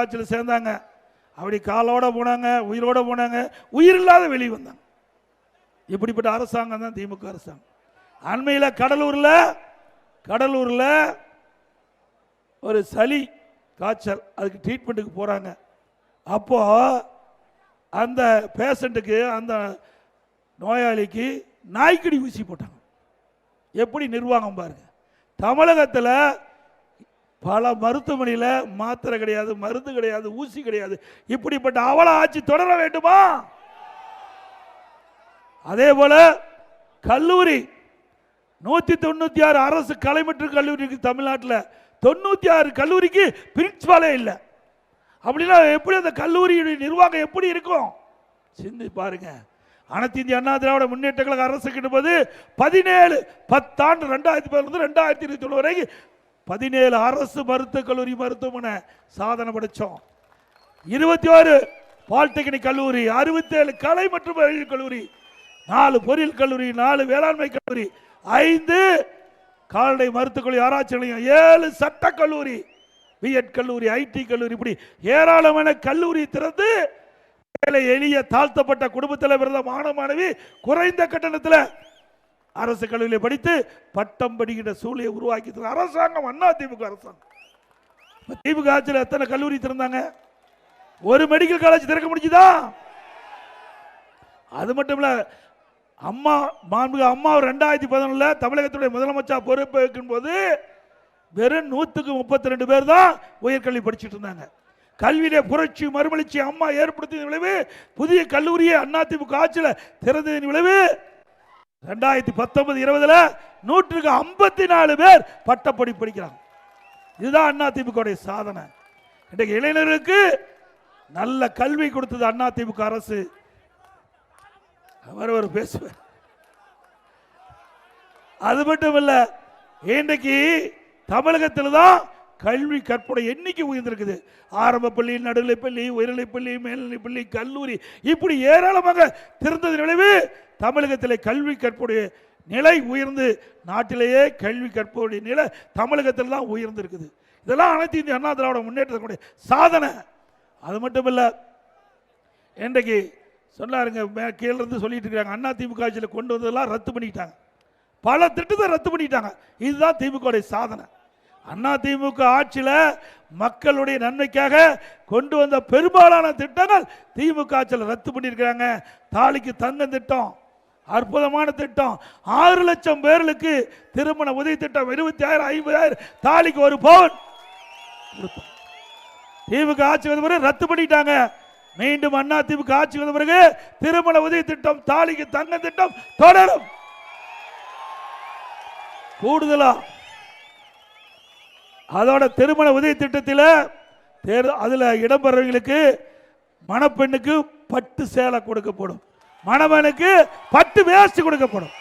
ஆட்சியில் சேர்ந்தாங்க. அப்படி காலோட போனாங்க, உயிரோட போனாங்க, உயிர் இல்லாத வெளியே வந்தாங்க. இப்படிப்பட்ட அரசாங்கம் தான் திமுக அரசாங்கம். அண்மையில் கடலூரில் ஒரு சளி காய்ச்சல், அதுக்கு ட்ரீட்மெண்ட்டுக்கு போறாங்க. அப்போ அந்த பேஷண்ட்டுக்கு, அந்த நோயாளிக்கு நாய்க்கடி ஊசி போட்டாங்க. எப்படி நிர்வாகம் பாருங்க. தமிழகத்தில் பல மருத்துவமனையில் மாத்திரை கிடையாது, மருந்து கிடையாது, ஊசி கிடையாது. இப்படிப்பட்ட அவல ஆட்சி தொடர வேண்டுமா? அதே போல கல்லூரி 196 அரசு கலைமற்ற கல்லூரி இருக்கு தமிழ்நாட்டில். 96 கல்லூரிக்கு பிரின்சிபாலே இல்லை. அப்படின்னா எப்படி அந்த கல்லூரியுடைய நிர்வாகம் எப்படி இருக்கும்? சிந்தி பாருங்க. அனைத்து இந்திய அண்ணா திராவிட முன்னேற்ற கழக அரசு கிட்டபோது 17 10 ஆண்டு 2010 2021 வரைக்கும் 17 அரசு மருத்துவக் கல்லூரி மருத்துவமனை சாதனை படைச்சோம். 21 பாலிடெக்னிக் கல்லூரி, 67 கலை மற்றும் அறிவியல் கல்லூரி, 4 பொறியியல் கல்லூரி, 4 வேளாண்மை கல்லூரி, 5 கால்நடை மருத்துவக் கல்லூரி ஆராய்ச்சி நிலையம், 7 சட்ட கல்லூரி, பிஎட் கல்லூரி, ஐடி கல்லூரி, இப்படி ஏராளமான கல்லூரி திறந்து ஏழை எளிய தாழ்த்தப்பட்ட குடும்பத்தில் பிறந்த மாணவ மாணவி குறைந்த கட்டணத்தில் அரசு கல்லூரியில் படித்து பட்டம் படிக்கிற சூழலை உருவாக்கி அரசாங்கம் அண்ணா திமுக அரசாங்கம். திமுக ஆட்சியில் எத்தனை கல்லூரி திறந்தாங்க? ஒரு மெடிக்கல் காலேஜ் திறக்க முடிஞ்சுதா? அது மட்டும் இல்ல, அம்மா 2011 தமிழகத்துடைய முதலமைச்சர் பொறுப்பேற்கும் போது வெறும் 132 பேர் தான் உயர்கல்வி படிச்சுட்டு இருந்தாங்க. கல்வியிலே புரட்சி மறுமலர்ச்சி அம்மா ஏற்படுத்திய விளைவு புதிய கல்லூரியை அதிமுக ஆட்சியில் திறந்ததின் விளைவு 2019-20 154 பேர் பட்டப்படி படிக்கிறாங்க. இதுதான் அதிமுக சாதனை. இன்றைக்கு இளைஞர்களுக்கு நல்ல கல்வி கொடுத்தது அதிமுக அரசு. அவர் பேசுவார். அது மட்டும் இல்ல, இன்றைக்கு தமிழகத்தில் தான் கல்வி கற்பனை எண்ணிக்கை உயர்ந்திருக்குது. ஆரம்ப பள்ளி, நடுநிலைப்பள்ளி, உயர்நிலைப்பள்ளி, மேல்நிலைப்பள்ளி, கல்லூரி, இப்படி ஏராளமாக திறந்தது விளைவு தமிழகத்தில் கல்வி கற்புடைய நிலை உயர்ந்து நாட்டிலேயே கல்வி கற்புடைய நிலை தமிழகத்தில் தான் உயர்ந்திருக்குது. இதெல்லாம் அனைத்து இந்திய அண்ணா திராவிட முன்னேற்றக்கூடிய சாதனை. அது மட்டும் இல்ல, இன்றைக்கு சொன்னாருங்க, கீழே இருந்து சொல்லிட்டு இருக்காங்க, அண்ணா திமுக ஆட்சியில் கொண்டு வந்ததெல்லாம் ரத்து பண்ணிட்டாங்க, பல திட்டத்தை ரத்து பண்ணிட்டாங்க. இதுதான் திமுக சாதனை. அண்ணா திமுக ஆட்சியில் மக்களுடைய நன்மைக்காக கொண்டு வந்த பெரும்பாலான திட்டங்கள் திமுக ஆட்சியில் ரத்து பண்ணியிருக்கிறாங்க. தாலிக்கு தங்கம் திட்டம் அற்புதமான திட்டம். 6 லட்சம் பேர்களுக்கு திருமண உதவி திட்டம், 20,000 50,000, தாலிக்கு 1 பவுன். திமுக ஆட்சி வந்த பிறகு ரத்து பண்ணிட்டாங்க. மீண்டும் அண்ணா திமுக ஆட்சி வந்த பிறகு திருமண உதவி திட்டம், தாலிக்கு தங்க திட்டம் தொடரும். கூடுதலா அதோட திருமண உதவி திட்டத்தில் அதுல இடம்பெறவங்களுக்கு மணப்பெண்ணுக்கு பட்டு சேலை கொடுக்கப்படும், மணமனுக்கு பட்டு வேஷ்டி கொடுக்கப்படும்.